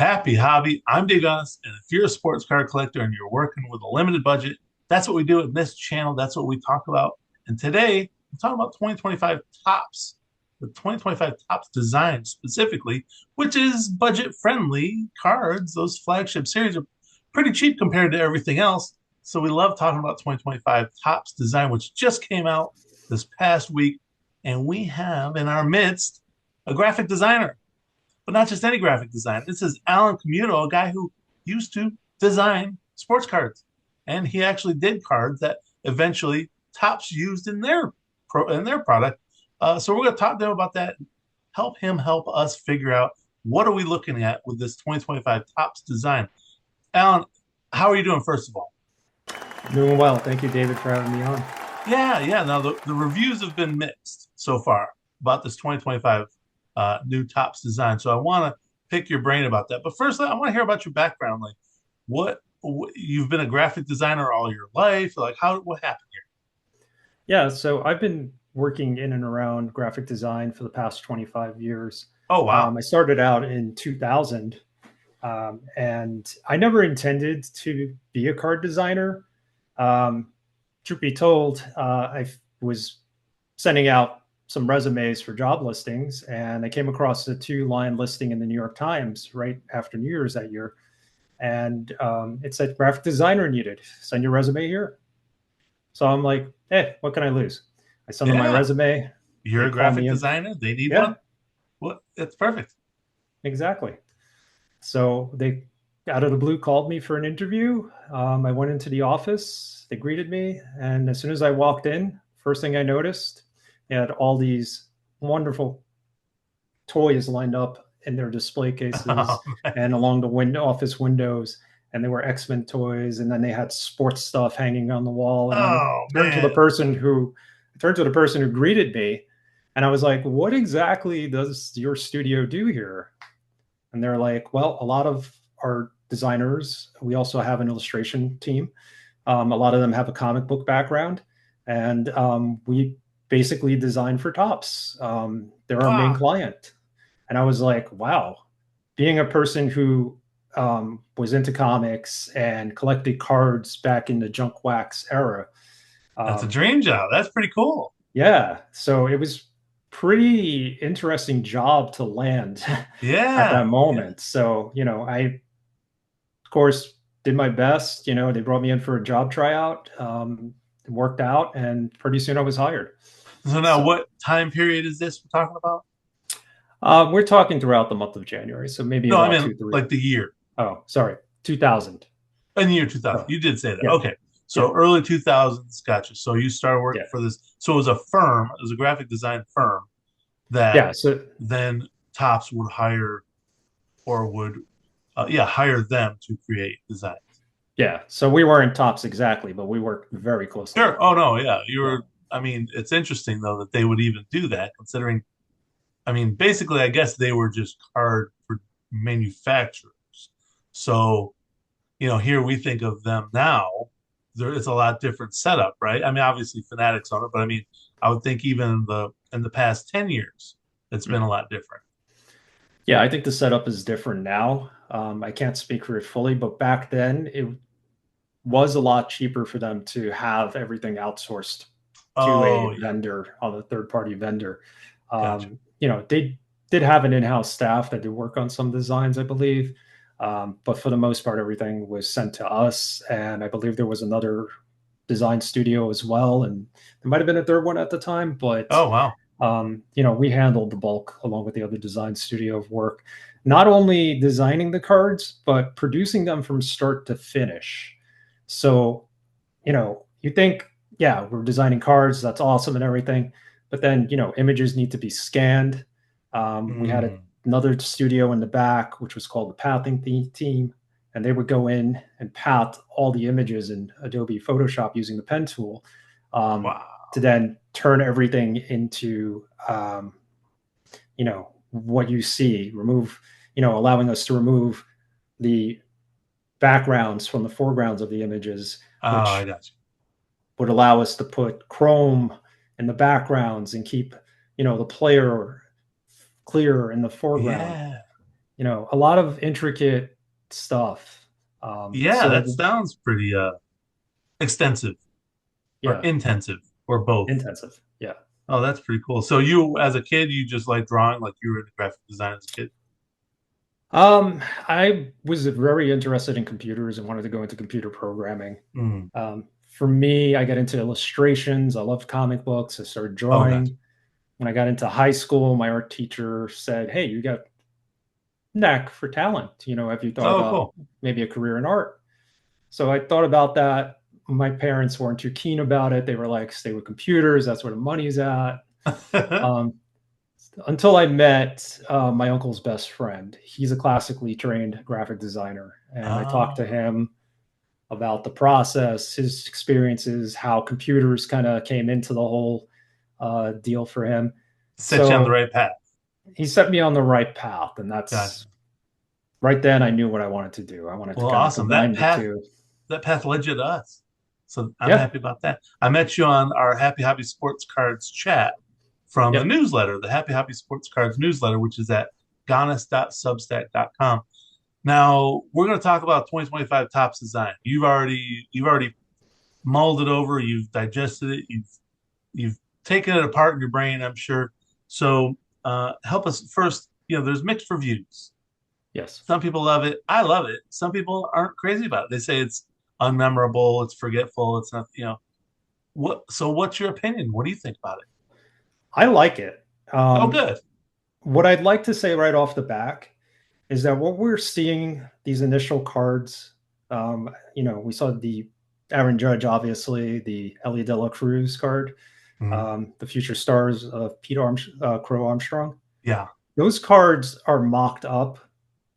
Happy hobby. I'm Dave Gunnis, and if you're a sports car collector and you're working with a limited budget, that's what we do at this channel. That's what we talk about. And today, we're talking about 2025 tops, the 2025 tops design specifically, which is budget-friendly cards. Those flagship series are pretty cheap compared to everything else. So we love talking about 2025 tops design, which just came out this past week. And we have in our midst a graphic designer, but not just any graphic design. This is Alan Camuto, a guy who used to design sports cards, and he actually did cards that eventually Topps used in their product. So we're going to talk to him about that, help him help us figure out what are we looking at with this 2025 Topps design. Alan, how are you doing? First of all, Doing well. Thank you, David, for having me on. yeah. Now the reviews have been mixed so far about this 2025 new Topps design. So I want to pick your brain about that. But first, I want to hear about your background. Like, what you've been a graphic designer all your life? Like, what happened here? Yeah, so I've been working in and around graphic design for the past 25 years. Oh wow. I started out in 2000, and I never intended to be a card designer. Um, Truth be told, I was sending out some resumes for job listings, and I came across a two-line listing in the New York Times right after New Year's that year. And it said graphic designer needed. Send your resume here. So I'm like, hey, what can I lose? I send them my Yeah, resume. you're They a call graphic me in. designer. They need Yeah, one. What? It's perfect. exactly. So they out of the blue called me for an interview. I went into the office. They greeted me. And as soon as I walked in, first thing I noticed, they had all these wonderful toys lined up in their display cases Oh, and along the office windows. And they were X-Men toys. And then they had sports stuff hanging on the wall. And I oh turned to man. the person who greeted me, and I was like, what exactly does your studio do here? And they're like, well, a lot of our designers, we also have an illustration team. A lot of them have a comic book background, and we basically design for Tops. They're our main Wow. client. And I was like, wow, being a person who was into comics and collected cards back in the junk wax era. That's a Um, dream job. That's pretty cool. yeah, so it was pretty interesting job to land at that Yeah. Yeah. moment. So, I of course did my best. They brought me in for a job tryout. It worked out, and pretty soon I was hired. So now, So what time period is this we're talking about? we're talking throughout the month of January, so maybe No, I about mean two, three. like the year. Oh, sorry, 2000. In the year 2000. Oh, You did say that. yeah, Okay. yeah, So early 2000s. Gotcha. So you started working yeah, for this. So it was a firm, it was a graphic design firm that yeah. So then Tops would hire or would, yeah, hire them to create designs. yeah, so we weren't tops exactly, but we worked very closely Sure. with Oh, them. no. Yeah. You Yeah. were, I mean, it's interesting though that they would even do that considering, I mean, basically, I guess they were just card for manufacturers. So, here we think of them now. It's a lot different setup, right? I mean, obviously fanatics on it, but I mean, I would think even in the past 10 years, it's been a Mhm. lot different. Yeah, I think the setup is different now. I can't speak for it fully, but back then it was a lot cheaper for them to have everything outsourced to a Oh, yeah, vendor, on a third party vendor. gotcha. They did have an in house staff that did work on some designs, I believe. But for the most part, everything was sent to us. And I believe there was another design studio as well. And there might have been a third one at the time, but Oh, wow. we handled the bulk along with the other design studio of work, not only designing the cards, but producing them from start to finish. So, you think, yeah, we're designing cards, that's awesome and everything. But then, images need to be scanned. We had Mm. another studio in the back, which was called the pathing team. And they would go in and path all the images in Adobe Photoshop using the pen tool, um, Wow. to then turn everything into, what you see, allowing us to remove the backgrounds from the foregrounds of the images, Oh, I which got you. would allow us to put chrome in the backgrounds and keep, the player clear in the foreground. Yeah. a lot of intricate stuff. Yeah, that So sounds pretty extensive or yeah, intensive or both. intensive. Yeah. Oh, that's pretty cool. So you, as a kid, you just like drawing, like you were into graphic design as a kid. I was very interested in computers and wanted to go into computer programming. Mm. For me, I got into illustrations. I loved comic books. I started Oh, gotcha. drawing. When I got into high school, my art teacher said, "Hey, you got knack for talent. Have you thought Oh, about cool. maybe a career in art?" So I thought about that. My parents weren't too keen about it. They were like, "Stay with computers. That's where the money's at." Um, until I met my uncle's best friend. He's a classically trained graphic designer, and I talked to Ah, him about the process, his experiences, how computers kind of came into the whole deal for him. set you on the So right path. he set me on the right path, and Gotcha. that's right then I knew what I wanted to do. I wanted to Well, kind of awesome. That combine the path, two. that path led you to us. So I'm Yeah, happy about that. I met you on our Happy Hobby Sports Cards chat from the yep, newsletter, the Happy Hobby Sports Cards newsletter, which is at gonis.substack.com. Now we're going to talk about 2025 Topps Design. You've already mulled it over, you've digested it, you've taken it apart in your brain, I'm sure. So help us first. There's mixed reviews. yes. Some people love it. I love it. Some people aren't crazy about it. They say it's unmemorable, it's forgetful, it's not. What? So what's your opinion? What do you think about it? I like it. Oh, Um, good. what I'd like to say right off the back is that what we're seeing these initial cards, we saw the Aaron Judge, obviously, the Ellie De La Cruz card, Mhm. the future stars of Crow Armstrong. Yeah. Those cards are mocked up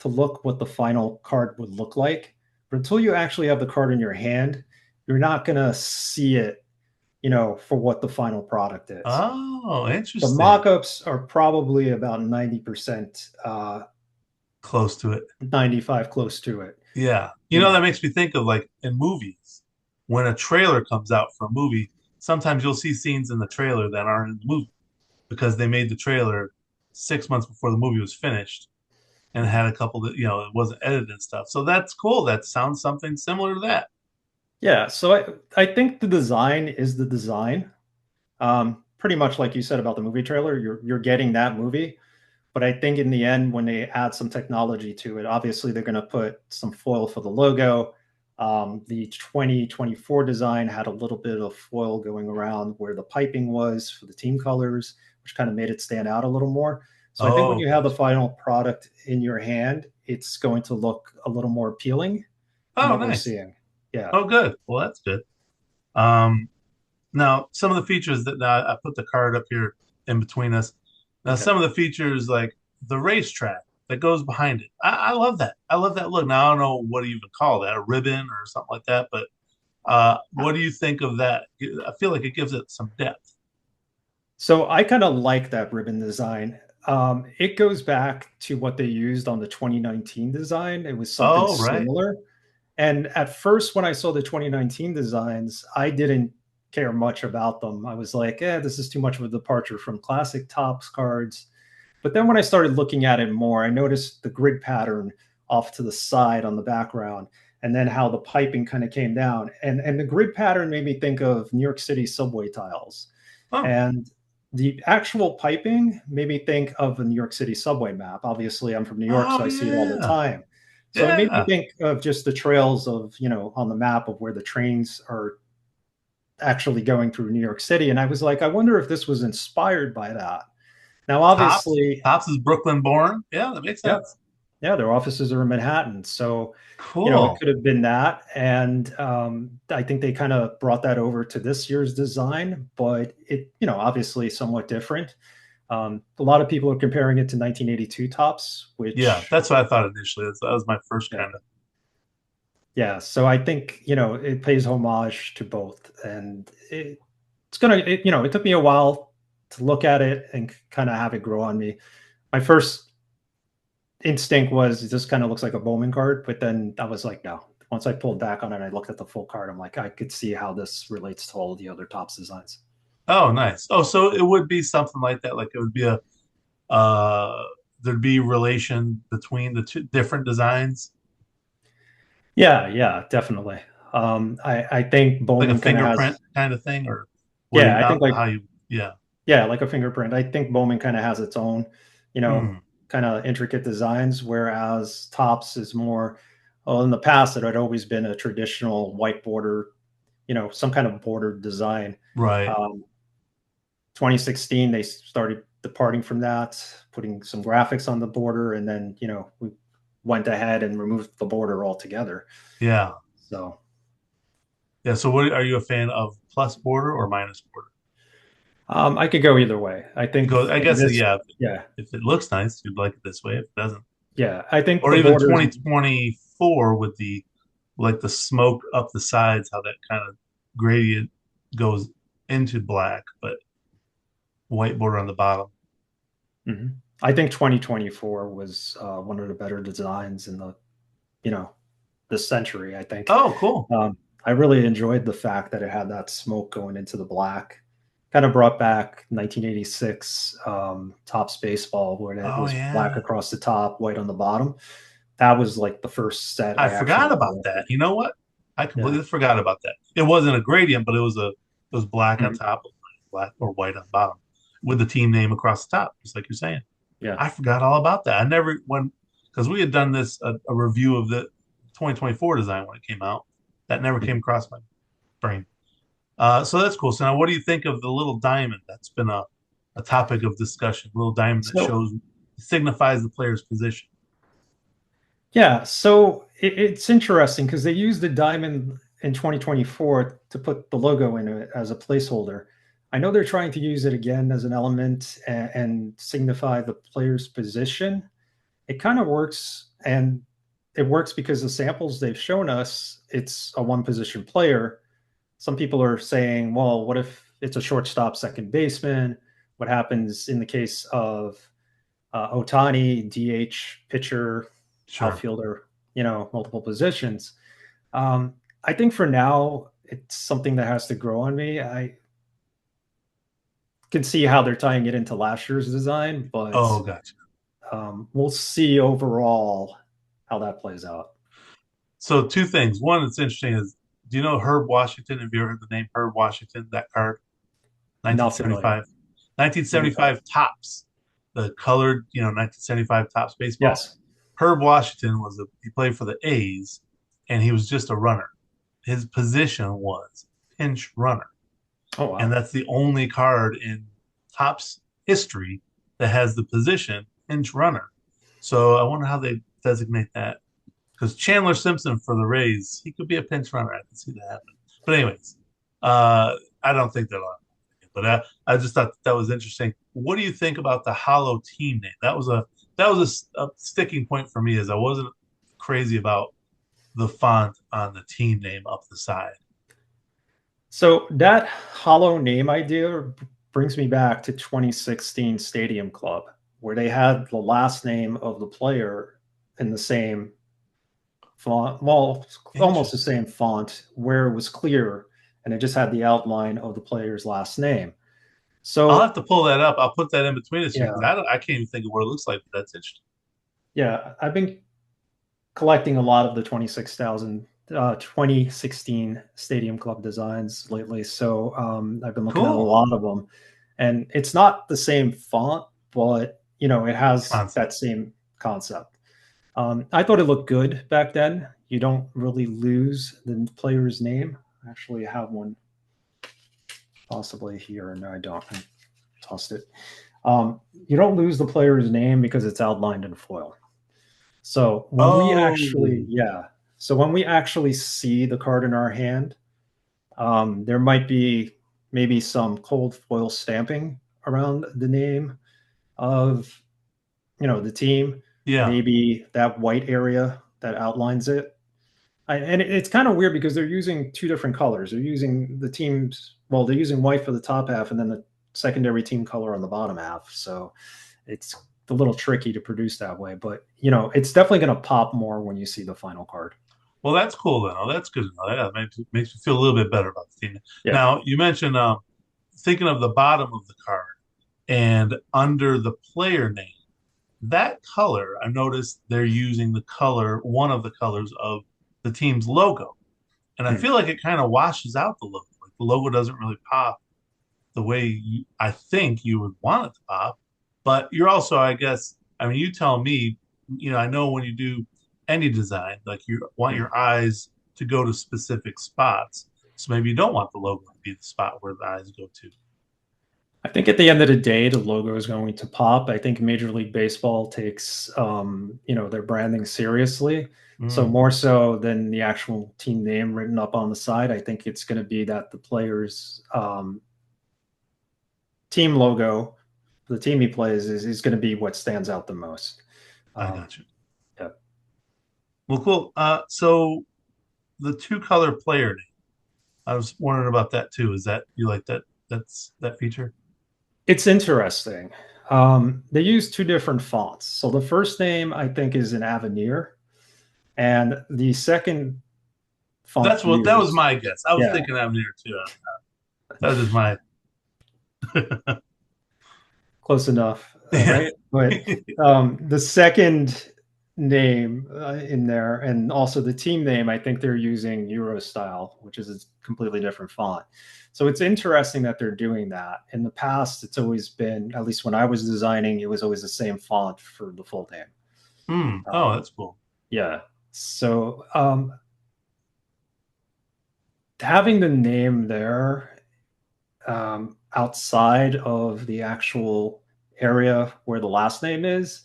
to look what the final card would look like. But until you actually have the card in your hand, you're not going to see it, for what the final product is. Oh, The interesting. mock-ups are probably about 90%, Close to it. 95 close to it. Yeah. You That know, makes me think of like in movies, when a trailer comes out for a movie, sometimes you'll see scenes in the trailer that aren't in the movie because they made the trailer 6 months before the movie was finished and had a couple that, it wasn't edited and stuff. So that's cool. That sounds something similar to that. yeah. So I think the design is the design. Pretty much like you said about the movie trailer, you're getting that movie. But I think in the end, when they add some technology to it, obviously they're going to put some foil for the logo. The 2024 design had a little bit of foil going around where the piping was for the team colors, which kind of made it stand out a little more. So I think when Oh, you have the gotcha. final product in your hand, it's going to look a little more appealing than Oh, what we're nice. seeing. Yeah. Oh, good. Well, that's good. Um, Now, some of the features that now I put the card up here in between us. Now, Okay. some of the features like the racetrack that goes behind it. I love that. I love that look. Now, I don't know what do you even call that, a ribbon or something like that, but what do you think of that? I feel like it gives it some depth. So I kind of like that ribbon design. It goes back to what they used on the 2019 design. It was something Oh, right. similar. And at first, when I saw the 2019 designs, I didn't care much about them. I was like, this is too much of a departure from classic Topps cards. But then when I started looking at it more, I noticed the grid pattern off to the side on the background, and then how the piping kind of came down. And the grid pattern made me think of New York City subway tiles. Oh, And the actual piping made me think of a New York City subway map. Obviously, I'm from New York, oh, so I see it all the yeah. time. So it made me Yeah. think of just the trails of, on the map of where the trains are actually going through New York City. And I was like, I wonder if this was inspired by that. Now, Tops. obviously, Tops is Brooklyn born. Yeah, that makes yeah, sense. yeah, their offices are in Manhattan. So, it Cool. could have been that. And I think they kind of brought that over to this year's design, but obviously somewhat different. A lot of people are comparing it to 1982 tops, Yeah, which, that's what I thought initially. That was my first yeah, kind of. yeah. So I think, it pays homage to both. And it's going to, it took me a while to look at it and kind of have it grow on me. My first instinct was it just kind of looks like a Bowman card, but then I was like, no. Once I pulled back on it, I looked at the full card. I'm like, I could see how this relates to all the other tops designs. Oh, nice. Oh, so it would be something like that. Like it would be uh there'd be relation between the two different designs, Yeah, yeah, definitely. I think like a Bowman kind of fingerprint has, kind of thing, or where yeah, you, I think like, how you, yeah. yeah, like a fingerprint. I think Bowman kind of has its own, you know, Hmm. kind of intricate designs, whereas Tops is more, well, in the past, it had always been a traditional white border, some kind of border design. Right. Um, 2016, they started departing from that, putting some graphics on the border, and then, we went ahead and removed the border altogether. Yeah. So Yeah. So what are you a fan of, plus border or minus border? I could go either way. I think Go, I in guess, this, yeah. yeah, If it looks nice, you'd like it this way. If it doesn't, yeah, I think or the even borders, 2024 with the like the smoke up the sides, how that kind of gradient goes into black, but white border on the bottom. mhm. I think 2024 was one of the better designs in you know, this century. I think Oh, cool. I really enjoyed the fact that it had that smoke going into the black. Kind of brought back 1986 Topps baseball, where it Oh was black yeah. across the top, white on the bottom. That was like the first set I I forgot actually about that. collected. You know what? I Yeah. completely forgot about that. It wasn't a gradient, but it was black on Mhm. top, black or white on bottom, with the team name across the top, just like you're saying. Yeah. I forgot all about that. I never when because we had done this a review of the 2024 design when it came out. That never came Mhm. across my brain. So that's cool. So now, what do you think of the little diamond? That's been a topic of discussion. Little diamond that So shows signifies the player's position. yeah, so it's interesting because they used the diamond in 2024 to put the logo in it as a placeholder. I know they're trying to use it again as an element and signify the player's position. It kind of works, and it works because the samples they've shown us, it's a one position player. Some people are saying, well, what if it's a shortstop, second baseman? What happens in the case of Otani, DH, pitcher, Sure. outfielder, multiple positions? I think for now, it's something that has to grow on me. I can see how they're tying it into last year's design, but Oh, gotcha. we'll see overall how that plays out. So two things. One that's interesting is, do you know Herb Washington? Have you ever heard the name Herb Washington? That card, Not familiar. 1975, Let me try. 1975 tops, the colored, 1975 tops baseball. Yes. Herb Washington he played for the A's, and he was just a runner. His position was pinch runner, Oh and wow. that's the only card in Topps history that has the position pinch runner. So I wonder how they designate that, because Chandler Simpson for the Rays, he could be a pinch runner. I can see that happening. But anyways, I don't think they'll. But I just thought that was interesting. What do you think about the hollow team name? That was a sticking point for me, as I wasn't crazy about the font on the team name up the side. So that hollow name idea brings me back to 2016 Stadium Club, where they had the last name of the player in the same font, well, almost the Interesting. same font, where it was clear and it just had the outline of the player's last name. I'll have So to pull that up. I'll put that in between us here because yeah, I can't even think of what it looks like. But that's interesting. yeah, I've been collecting a lot of the 2016 Stadium Club designs lately. So I've been looking at a Cool lot of them. And it's not the same font, but it has that concept. same concept. I thought it looked good back then. You don't really lose the player's name. Actually, I have one possibly here. No, I don't. I tossed it. You don't lose the player's name because it's outlined in foil. So when we actually, Oh, yeah. So when we actually see the card in our hand, there might be maybe some cold foil stamping around the name of, the team, yeah. maybe that white area that outlines it. And it's kind of weird because they're using two different colors. They're using the teams, well, they're using white for the top half and then the secondary team color on the bottom half. So it's a little tricky to produce that way, but it's definitely going to pop more when you see the final card. Well, that's cool then. Oh, that's good to know. Yeah, makes me feel a little bit better about the team. Yeah. Now, you mentioned thinking of the bottom of the card and under the player name. that color, I noticed they're using the color, one of the colors of the team's logo. And I Hmm. feel like it kind of washes out the logo. Like the logo doesn't really pop the way I think you would want it to pop. But you're also, I guess, I mean, you tell me, I know when you do any design, like you want Hmm. your eyes to go to specific spots. So maybe you don't want the logo to be the spot where the eyes go to. I think at the end of the day, the logo is going to pop. I think Major League Baseball takes, their branding seriously. So Mm, more so than the actual team name written up on the side, I think it's going to be that the players' team logo, the team he plays, is going to be what stands out the most. I Um, got you. yeah. Well, cool. So the two color player name, I was wondering about that too. Is that you like that? That's that feature? It's interesting. They use two different fonts. So the first name I think is an Avenir, and the second font That's what that was used, my guess. I was yeah, thinking Avenir too. That was just my close enough, yeah. right? But the second name in there, and also the team name, I think they're using Euro style, which is a completely different font. So it's interesting that they're doing that. In the past, it's always been, at least when I was designing, it was always the same font for the full name. Oh, Um, that's cool. yeah. So having the name there outside of the actual area where the last name is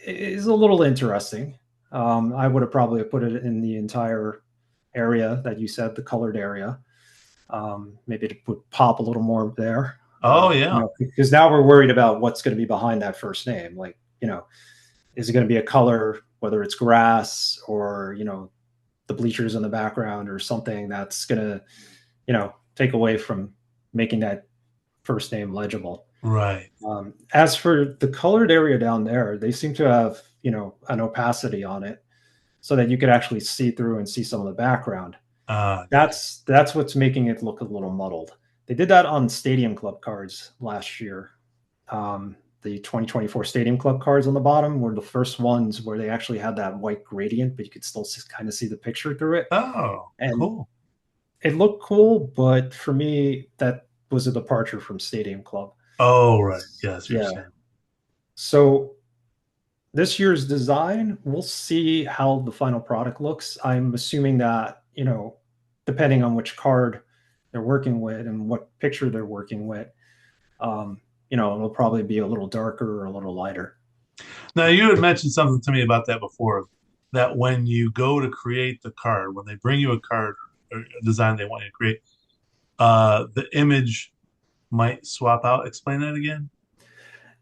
a little interesting. I would have probably put it in the entire area that you said, the colored area. Maybe it would pop a little more there. Oh yeah. Because now we're worried about what's going to be behind that first name. Like, is it going to be a color, whether it's grass or, the bleachers in the background or something that's going to, take away from making that first name legible. Right. As for the colored area down there, they seem to have, an opacity on it so that you could actually see through and see some of the background. Gotcha. That's what's making it look a little muddled. They did that on Stadium Club cards last year. The 2024 Stadium Club cards on the bottom were the first ones where they actually had that white gradient, but you could still kind of see the picture through it. Oh, And cool. it looked cool, but for me, that was a departure from Stadium Club. Oh, right. Yes, you're Yeah. saying. So this year's design, we'll see how the final product looks. I'm assuming that, depending on which card they're working with and what picture they're working with, it'll probably be a little darker or a little lighter. Now you had mentioned something to me about that before. That when you go to create the card, when they bring you a card or a design they want you to create, the image might swap out. Explain that again.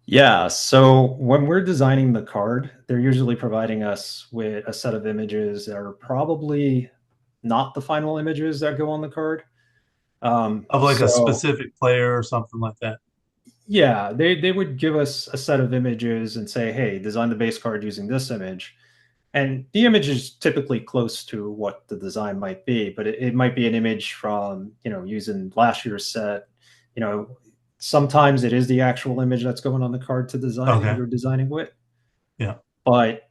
Yeah. So when we're designing the card, they're usually providing us with a set of images that are probably not the final images that go on the card. Of like a So specific player or something like that. yeah, they would give us a set of images and say, hey, design the base card using this image. And the image is typically close to what the design might be, but it might be an image from, using last year's set. You know, Sometimes it is the actual image that's going on the card to design Okay. you're designing with. Yeah. But,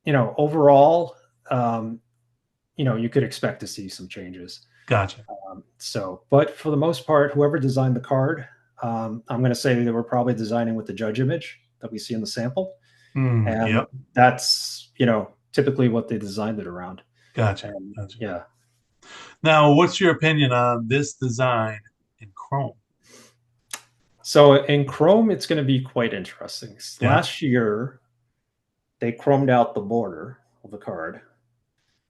overall, um, you could expect to see some changes. Gotcha. But for the most part, whoever designed the card, I'm going to say they were probably designing with the judge image that we see in the sample, and Yep. that's typically what they designed it around. Gotcha. And Gotcha. yeah, Now, what's your opinion on this design in Chrome? so in Chrome, it's going to be quite interesting. Yeah. Last year, they chromed out the border of the card.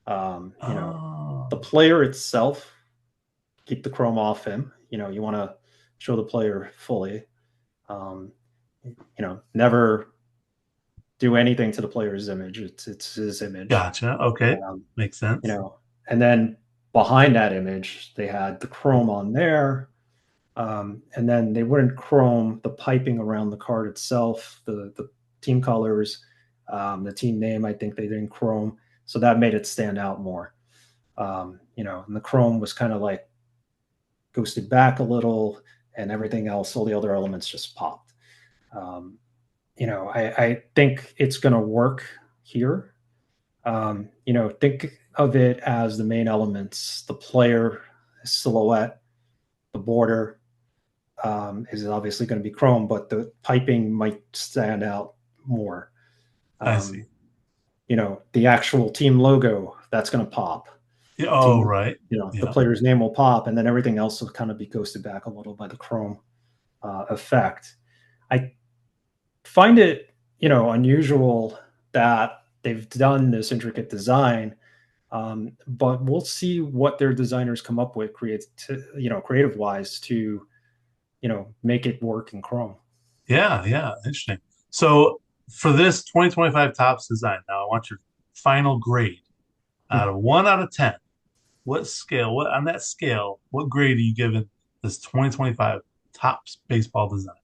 Oh, The player itself, keep the chrome off him. You want to show the player fully. Um, Never do anything to the player's image. It's his image. gotcha. Okay. Um, Makes you sense. know, and then behind that image, they had the chrome on there. And then they wouldn't chrome the piping around the card itself, the team colors, the team name. I think they didn't chrome, so that made it stand out more. And the chrome was kind of like ghosted back a little, and everything else, all the other elements just popped. Um, I think it's going to work here. Think of it as the main elements: the player, silhouette, the border is obviously going to be chrome, but the piping might stand out more. I see. Um, the actual team logo that's going to pop. Yeah, The oh, team, right. the Yeah. player's name will pop, and then everything else will kind of be ghosted back a little by the chrome effect. I find it, unusual that they've done this intricate design, but we'll see what their designers come up with, creative wise, to make it work in Chrome. Yeah, yeah. Interesting. So for this 2025 tops design, now I want your final grade out of 1 out of 10. What scale, what on that scale, what grade are you giving this 2025 tops baseball design?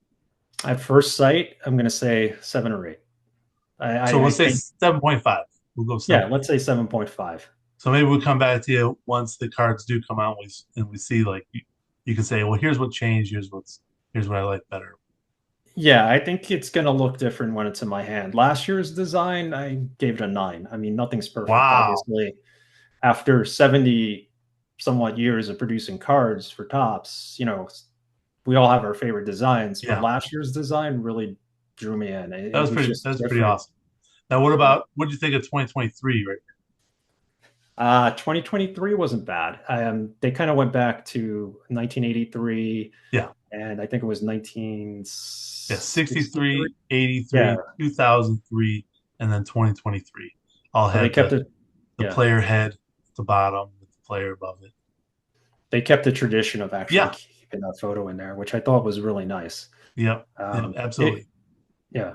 At first sight, I'm going to say 7 or 8. So we'll I say think, 7.5. We'll go yeah, 7. let's say 7.5. So maybe we'll come back to you once the cards do come out and we see like you can say, well, here's what changed, here's what I like better. Yeah, I think it's going to look different when it's in my hand. Last year's design, I gave it a 9. I mean, nothing's perfect, Wow. obviously. After 70 somewhat years of producing cards for tops, we all have our favorite designs, but Yeah. last year's design really drew me in. That It was was pretty that just was pretty different. awesome. Now Yeah. what do you think of 2023, right? 2023 wasn't bad. They kind of went back to 1983, Yeah. and I think it was Yeah, 1963. 63, Yeah, 83, 2003, and then 2023. All so they had kept it. the Yeah, player head at the bottom with the player above it. they kept the tradition of actually Yeah. keeping that photo in there, which I thought was really nice. Yep. Yep. Um, it, Absolutely. yeah.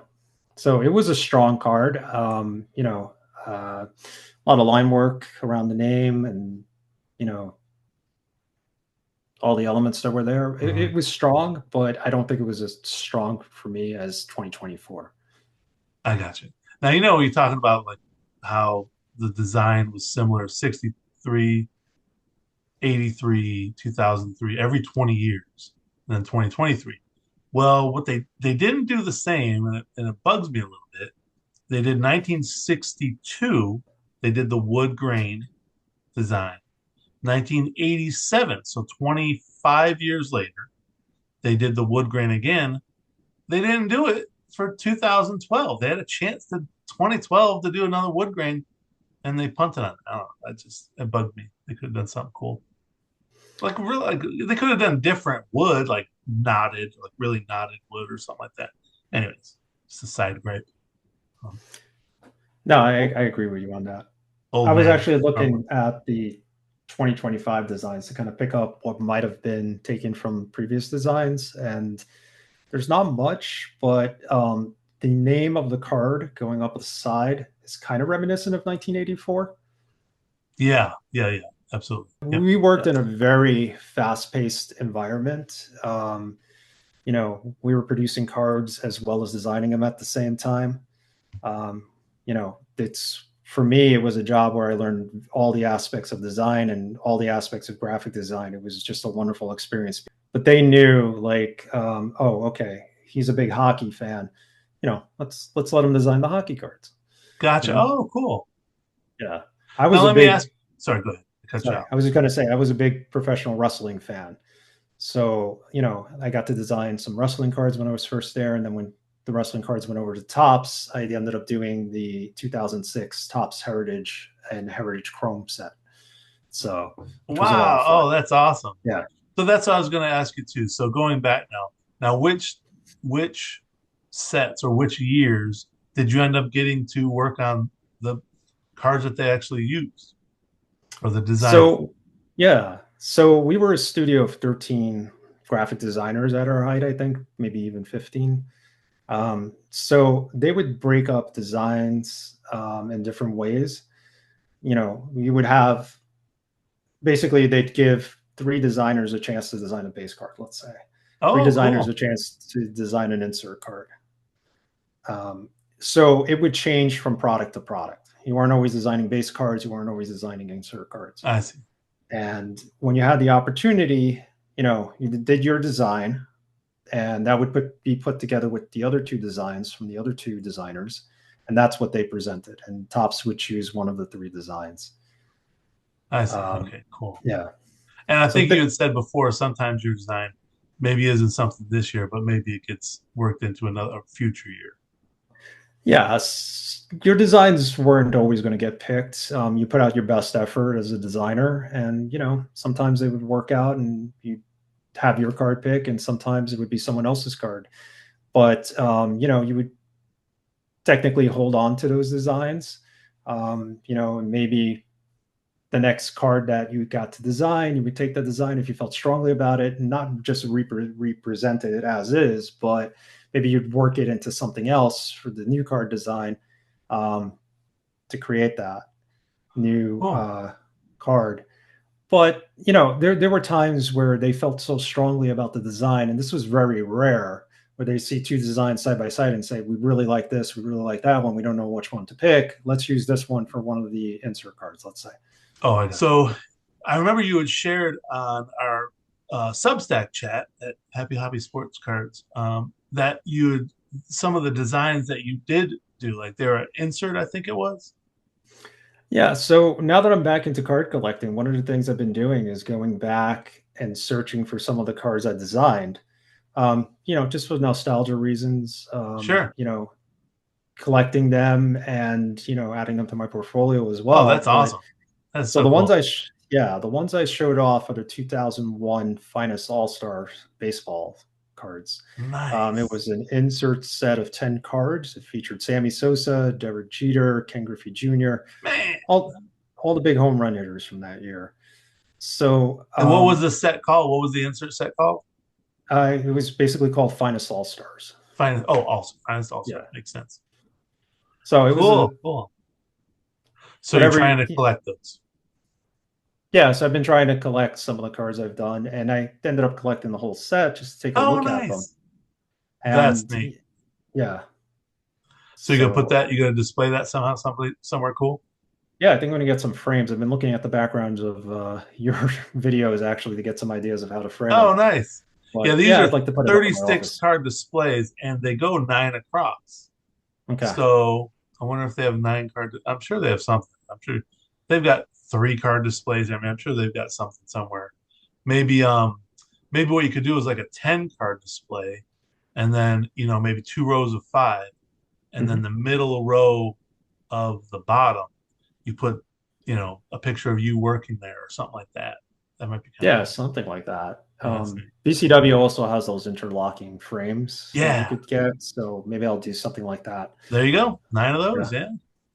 So it was a strong card. A lot of line work around the name, and you know all the elements that were there. It Mhm. was strong, but I don't think it was as strong for me as 2024. I got you. Now you know you're talking about like how the design was similar 63, 83, 2003, every 20 years, and then 2023. Well, what they didn't do the same, and it bugs me a little bit. They did 1962. They did the wood grain design. 1987, so 25 years later, they did the wood grain again. They didn't do it for 2012. They had a chance to 2012 to do another wood grain, and they punted on it. I don't know. It bugged me. They could have done something cool. Like really, like they could have done different wood, like knotted, like really knotted wood or something like that. Anyways, just a side gripe. Um, No, old, I agree with you on that. I old was man actually artwork. looking at the 2025 designs to kind of pick up what might have been taken from previous designs, and there's not much, but the name of the card going up the side is kind of reminiscent of 1984. Yeah, yeah, yeah. Absolutely. Yep. We worked Yep. in a very fast-paced environment. We were producing cards as well as designing them at the same time. It's for me, it was a job where I learned all the aspects of design and all the aspects of graphic design. It was just a wonderful experience. But they knew, like, oh, okay, he's a big hockey fan. Let's let him design the hockey cards. You Gotcha. know, Oh, cool. yeah. I Now was a let me big ask. Sorry, go ahead. I cut you Sorry, off. I was just going to say I was a big professional wrestling fan. So, I got to design some wrestling cards when I was first there. And then when the wrestling cards went over to Tops, I ended up doing the 2006 Tops Heritage and Heritage Chrome set. So, which was a lot of Wow. fun. Oh, that's awesome. Yeah. So that's what I was going to ask you too. So going back now, which sets or which years did you end up getting to work on the cards that they actually used or the design of? So, yeah. So we were a studio of 13 graphic designers at our height, I think, maybe even 15. So they would break up designs in different ways. You would have basically they'd give 3 designers a chance to design a base card, let's say. Three Oh, designers cool. a chance to design an insert card. So it would change from product to product. You weren't always designing base cards, you weren't always designing insert cards. I see. And when you had the opportunity, you did your design, and that would be put together with the other two designs from the other two designers, and that's what they presented. And Tops would choose one of the three designs. I see. Um, Okay, cool. yeah. And I So think you had said before, sometimes your design maybe isn't something this year, but maybe it gets worked into another future year. yeah, your designs weren't always going to get picked. You put out your best effort as a designer, and sometimes they would work out, and you have your card pick, and sometimes it would be someone else's card. But you would technically hold on to those designs. And maybe the next card that you got to design, you would take the design if you felt strongly about it, and not just represent it as is, but maybe you'd work it into something else for the new card design, um, to create that new Cool. card. But there were times where they felt so strongly about the design, and this was very rare, where they see two designs side by side and say, "We really like this, we really like that one. We don't know which one to pick. Let's use this one for one of the insert cards." Let's say. Oh, so I remember you had shared on our Substack chat at Happy Hobby Sports Cards that you had some of the designs that you did do, like they were an insert, I think it was. Yeah, so now that I'm back into card collecting, one of the things I've been doing is going back and searching for some of the cards I designed. Just for nostalgia reasons. Sure. Collecting them and adding them to my portfolio as Oh, well. that's But awesome. That's so so the ones cool. the ones I showed off are the 2001 Finest All Star baseball cards. It Nice. was an insert set of 10 cards. It featured Sammy Sosa, Derek Jeter, Ken Griffey Jr., Man. all the big home run hitters from that year. So And what was the set called? What was the insert set called? it was basically called Finest All Stars. Finance. Oh, also finance also Yeah. makes sense. So it was Cool, a cool. So you're whatever. trying to collect those. Yeah, so I've been trying to collect some of the cards I've done, and I ended up collecting the whole set just to take a Oh, look at them. nice. That's And neat. yeah, So you're gonna put so that, you're gonna display that somehow, somewhere cool. yeah, I think I'm going to get some frames. I've been looking at the backgrounds of your videos actually to get some ideas of how to frame them. Oh, nice. Yeah, But these yeah, are I'd like to put it up in my 36 office. card displays and they go nine across. Okay. So I wonder if they have nine card. I'm sure they have something. I'm sure they've got three card displays. I mean, I'm sure they've got something somewhere. Maybe maybe what you could do is like a 10 card display and then maybe two rows of five and then Hmm. the middle row of the bottom you put a picture of you working there or something like that. That might be kind of Yeah, cool. something like that. Yeah, that's neat. BCW also has those interlocking frames that you Yeah, could get, so maybe I'll do something like that. there you go. Nine of those. Yeah. Yeah,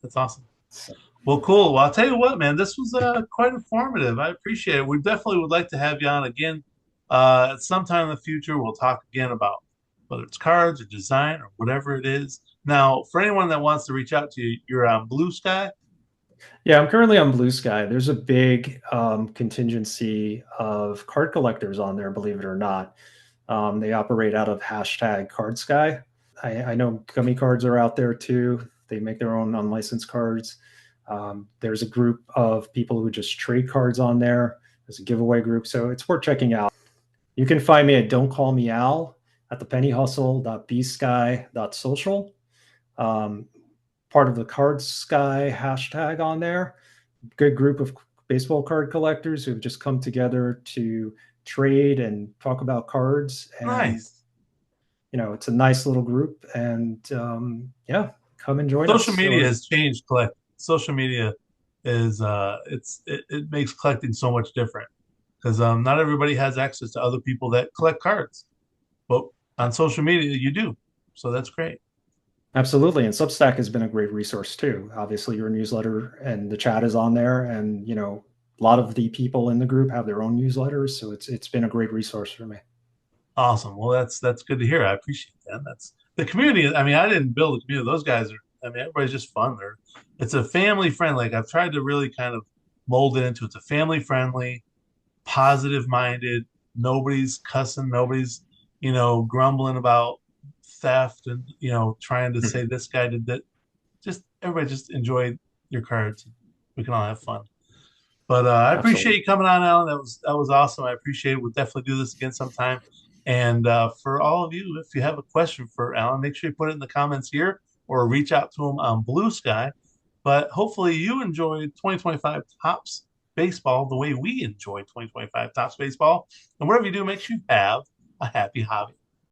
that's awesome. So, Well, cool. Well, I'll tell you what, man, this was quite informative. I appreciate it. We definitely would like to have you on again at some time in the future. We'll talk again about whether it's cards or design or whatever it is. Now, for anyone that wants to reach out to you, you're on Blue Sky. yeah, I'm currently on Blue Sky. There's a big contingency of card collectors on there, believe it or not. They operate out of hashtag Card Sky. I know gummy cards are out there too. They make their own unlicensed cards. There's a group of people who just trade cards on there. There's a giveaway group, so it's worth checking out. You can find me at Don't Call Me Al at thepennyhustle.bsky.social. Um, Part of the Card Sky hashtag on there. Good group of baseball card collectors who've just come together to trade and talk about cards. And Nice. it's a nice little group. And yeah, come and join Social us. media Or has changed collecting. Social media is it makes collecting so much different because not everybody has access to other people that collect cards, but on social media you do, so that's great. absolutely. And Substack has been a great resource too. Obviously, your newsletter and the chat is on there, and a lot of the people in the group have their own newsletters, so it's been a great resource for me. Awesome. Well, that's good to hear. I appreciate that. That's the community. I mean, I didn't build a community. Those guys are. I mean, everybody's just fun. It's a family friend. Like I've tried to really kind of mold it into. It's a family friendly, positive minded. Nobody's cussing. Nobody's grumbling about theft and trying to say this guy did that. Just everybody just enjoy your cards. We can all have fun. But I appreciate Absolutely. you coming on, Alan. That was awesome. I appreciate it. We'll definitely do this again sometime. And for all of you, if you have a question for Alan, make sure you put it in the comments here or reach out to him on Blue Sky. But hopefully, you enjoyed 2025 Tops Baseball the way we enjoy 2025 Tops Baseball. And whatever you do, make sure you have a happy hobby.